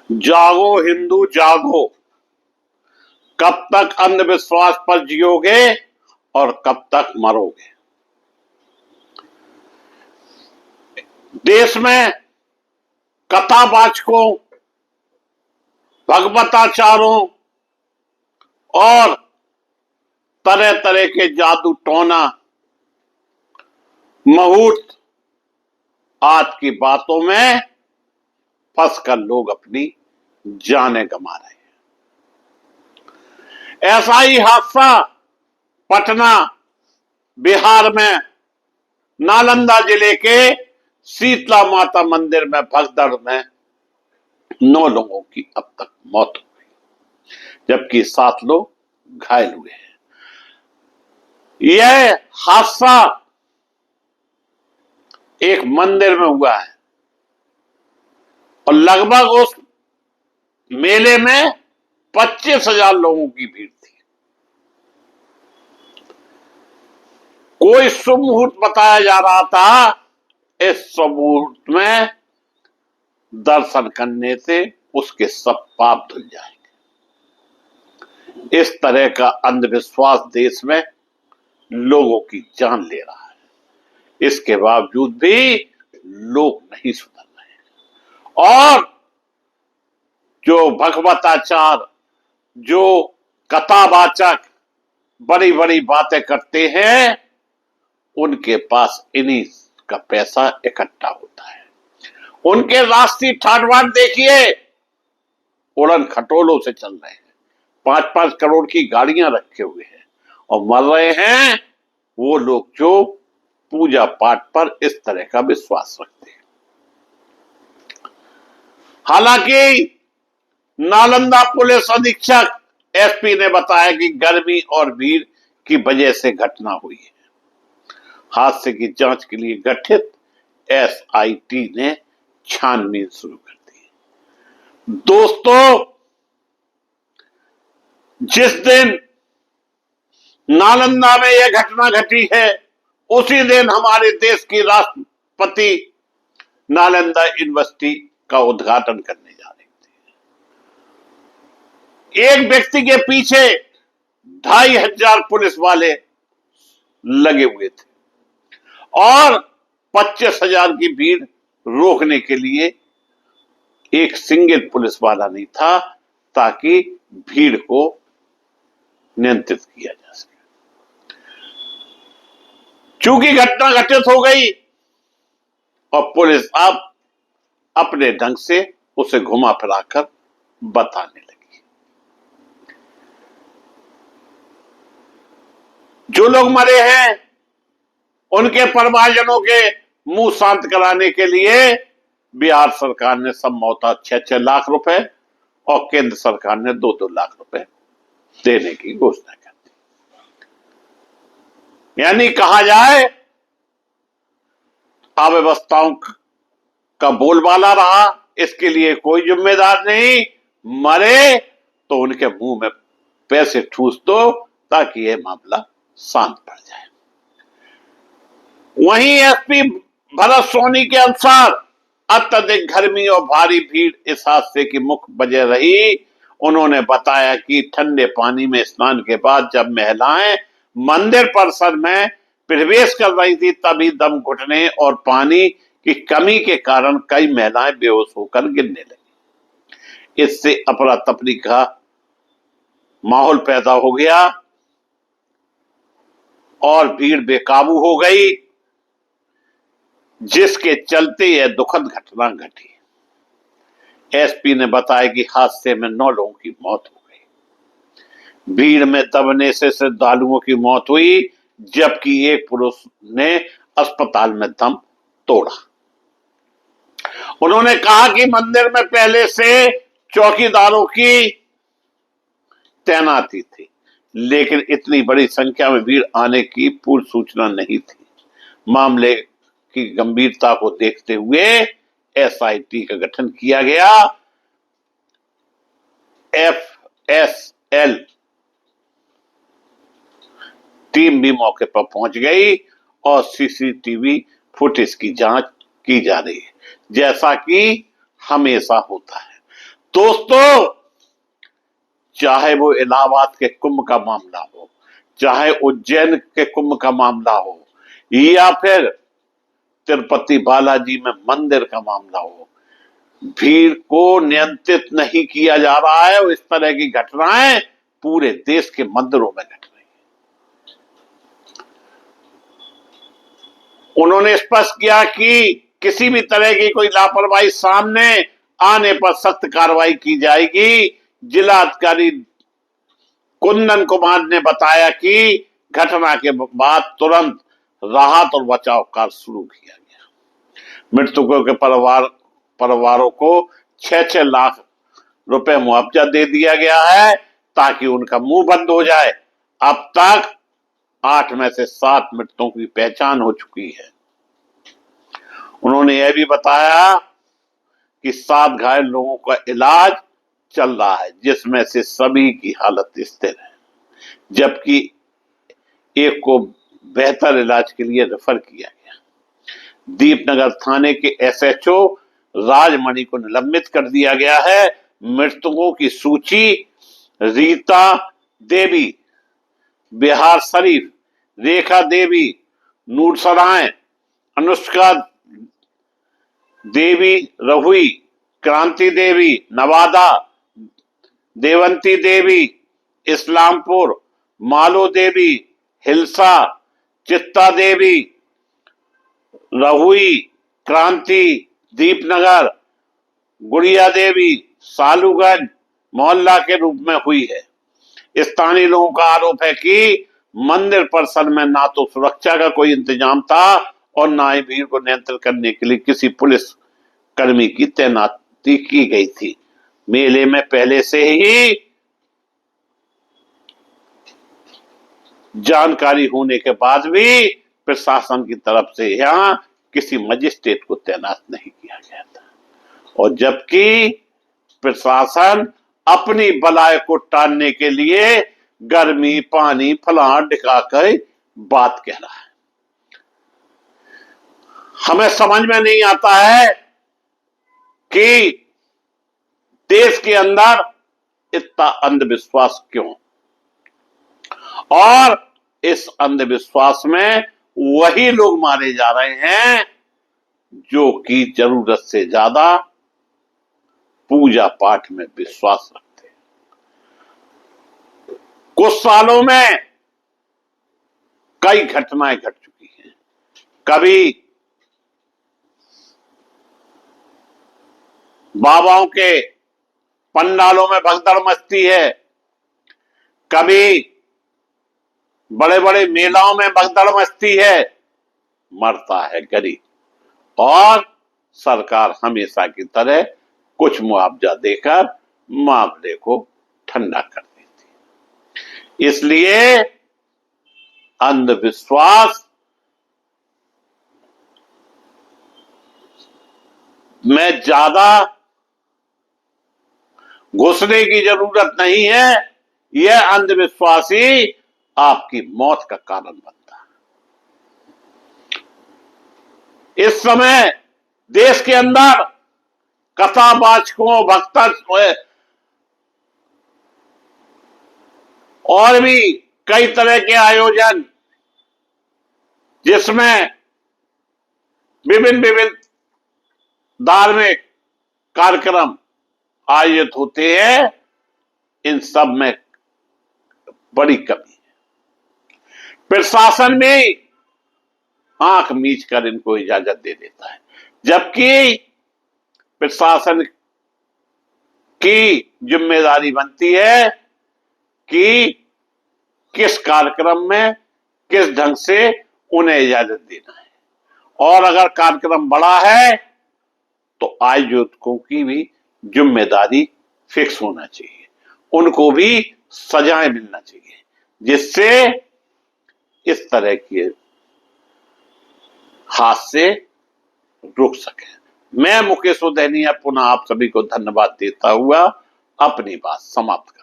जागो हिंदू जागो, कब तक अंधविश्वास पर जियोगे और कब तक मरोगे। देश में कथावाचकों, भगवताचारों और तरह तरह के जादू टोना मुहूर्त आज की बातों में फंसकर लोग अपनी जानें गंवा रहे हैं। ऐसा ही हादसा पटना बिहार में नालंदा जिले के शीतला माता मंदिर में भगदड़ में 9 लोगों की अब तक मौत हो गई, जबकि 7 लोग घायल हुए हैं। यह हादसा एक मंदिर में हुआ है और लगभग उस मेले में 25,000 लोगों की भीड़ थी। कोई शुभ मुहूर्त बताया जा रहा था। इस शुभ मुहूर्त में दर्शन करने से उसके सब पाप धुल जाएंगे। इस तरह का अंधविश्वास देश में लोगों की जान ले रहा है। इसके बावजूद भी लोग नहीं सुधर रहे हैं और जो भगवताचार, जो कथावाचक बड़ी बड़ी बातें करते हैं, उनके पास इन्हीं का पैसा इकट्ठा होता है। उनके राष्ट्रीय ठाट-बाट देखिए, उड़न खटोलों से चल रहे हैं। 5-5 करोड़ की गाड़ियां रखे हुए हैं और मर रहे हैं वो लोग जो पूजा पाठ पर इस तरह का विश्वास रखते हैं। हालांकि नालंदा पुलिस अधीक्षक एसपी ने बताया कि गर्मी और भीड़ की वजह से घटना हुई है। हादसे की जांच के लिए गठित एसआईटी ने छानबीन शुरू कर दी। दोस्तों, जिस दिन नालंदा में यह घटना घटी है, उसी दिन हमारे देश की राष्ट्रपति नालंदा यूनिवर्सिटी का उद्घाटन करने जा रही थी। एक व्यक्ति के पीछे 2,500 पुलिस वाले लगे हुए थे और 25,000 की भीड़ रोकने के लिए एक सिंगल पुलिस वाला नहीं था, ताकि भीड़ को नियंत्रित किया जा सके। चूंकि घटना घटित हो गई और पुलिस अब अपने ढंग से उसे घुमा फिराकर बताने लगी। जो लोग मरे हैं उनके परिवारजनों के मुंह शांत कराने के लिए बिहार सरकार ने समझौता 6-6 लाख रुपए और केंद्र सरकार ने 2-2 लाख रुपए देने की घोषणा कर दी। यानी कहा जाए, अव्यवस्थाओं का बोलबाला रहा, इसके लिए कोई जिम्मेदार नहीं। मरे तो उनके मुंह में पैसे ठूस दो ताकि यह मामला शांत पड़ जाए। वहीं एसपी भरत सोनी के अनुसार अत्यधिक गर्मी और भारी भीड़ इस हादसे की मुख्य वजह रही। उन्होंने बताया कि ठंडे पानी में स्नान के बाद जब महिलाएं मंदिर परिसर में प्रवेश कर रही थी, तभी दम घुटने और पानी की कमी के कारण कई महिलाएं बेहोश होकर गिरने लगी। इससे अफरा तफरी का माहौल पैदा हो गया और भीड़ बेकाबू हो गई, जिसके चलते यह दुखद घटना घटी। एसपी ने बताया कि हादसे में 9 लोगों की मौत हो गई। भीड़ में दबने से श्रद्धालुओं की मौत हुई, जबकि एक पुरुष ने अस्पताल में दम तोड़ा। उन्होंने कहा कि मंदिर में पहले से चौकीदारों की तैनाती थी, लेकिन इतनी बड़ी संख्या में भीड़ आने की पूर्व सूचना नहीं थी। मामले की गंभीरता को देखते हुए एसआईटी का गठन किया गया। एफएसएल टीम भी मौके पर पहुंच गई और सीसीटीवी फुटेज की जांच की जा रही है, जैसा कि हमेशा होता है। दोस्तों, चाहे वो इलाहाबाद के कुंभ का मामला हो, चाहे उज्जैन के कुंभ का मामला हो, या फिर तिरुपति बालाजी में मंदिर का मामला हो, भीड़ को नियंत्रित नहीं किया जा रहा है और इस तरह की घटनाएं पूरे देश के मंदिरों में घट रही है। उन्होंने स्पष्ट किया कि किसी भी तरह की कोई लापरवाही सामने आने पर सख्त कार्रवाई की जाएगी। जिलाधिकारी कुंदन कुमार ने बताया कि घटना के बाद तुरंत राहत और बचाव कार्य शुरू किया गया। मृतकों के परिवारों को 6-6 लाख रुपए मुआवजा दे दिया गया है ताकि उनका मुंह बंद हो जाए। अब तक 8 में से 7 मृतकों की पहचान हो चुकी है। उन्होंने यह भी बताया कि 7 घायल लोगों का इलाज चल रहा है, जिसमें से सभी की हालत स्थिर है, जबकि एक को बेहतर इलाज के लिए रेफर किया गया। दीपनगर थाने के एसएचओ राजमणि को निलंबित कर दिया गया है। मृतकों की सूची रीता देवी, बिहार शरीफ, रेखा देवी, नूरसराय, अनुष्का देवी रहुई, क्रांति देवी नवादा, देवंती देवी इस्लामपुर, मालो देवी हिलसा, चित्ता देवी रहुई, क्रांति दीपनगर, गुड़िया देवी सालूगंज मोहल्ला के रूप में हुई है। स्थानीय लोगों का आरोप है कि मंदिर परिसर में ना तो सुरक्षा का कोई इंतजाम था और ना ही भीड़ को नियंत्रित करने के लिए किसी पुलिस कर्मी की तैनाती की गई थी। मेले में पहले से ही जानकारी होने के बाद भी प्रशासन की तरफ से यहां किसी मजिस्ट्रेट को तैनात नहीं किया गया था, और जबकि प्रशासन अपनी बलाई को टालने के लिए गर्मी पानी फलां ढिकाकर बात कह रहा है। हमें समझ में नहीं आता है कि देश के अंदर इतना अंधविश्वास क्यों, और इस अंधविश्वास में वही लोग मारे जा रहे हैं जो कि जरूरत से ज्यादा पूजा पाठ में विश्वास रखते हैं। कुछ सालों में कई घटनाएं घट चुकी हैं। कभी बाबाओं के पंडालों में भगदड़ मचती है, कभी बड़े बड़े मेलाओं में भगदड़ मचती है, मरता है गरीब, और सरकार हमेशा की तरह कुछ मुआवजा देकर मामले को ठंडा कर देती है। इसलिए अंधविश्वास में ज्यादा घुसने की जरूरत नहीं है। यह अंधविश्वास ही आपकी मौत का कारण बनता है। इस समय देश के अंदर कथावाचकों, भक्त और भी कई तरह के आयोजन, जिसमें विभिन्न धार्मिक कार्यक्रम आयोजित होते हैं, इन सब में बड़ी कमी है। प्रशासन भी आंख मीच कर इनको इजाजत दे देता है, जबकि प्रशासन की जिम्मेदारी बनती है कि किस कार्यक्रम में किस ढंग से उन्हें इजाजत देना है, और अगर कार्यक्रम बड़ा है तो आयोजकों की भी जिम्मेदारी फिक्स होना चाहिए, उनको भी सजाएं मिलना चाहिए, जिससे इस तरह के हादसे रुक सके। मैं मुकेश उदयनिया पुनः आप सभी को धन्यवाद देता हुआ अपनी बात समाप्त करता हूं।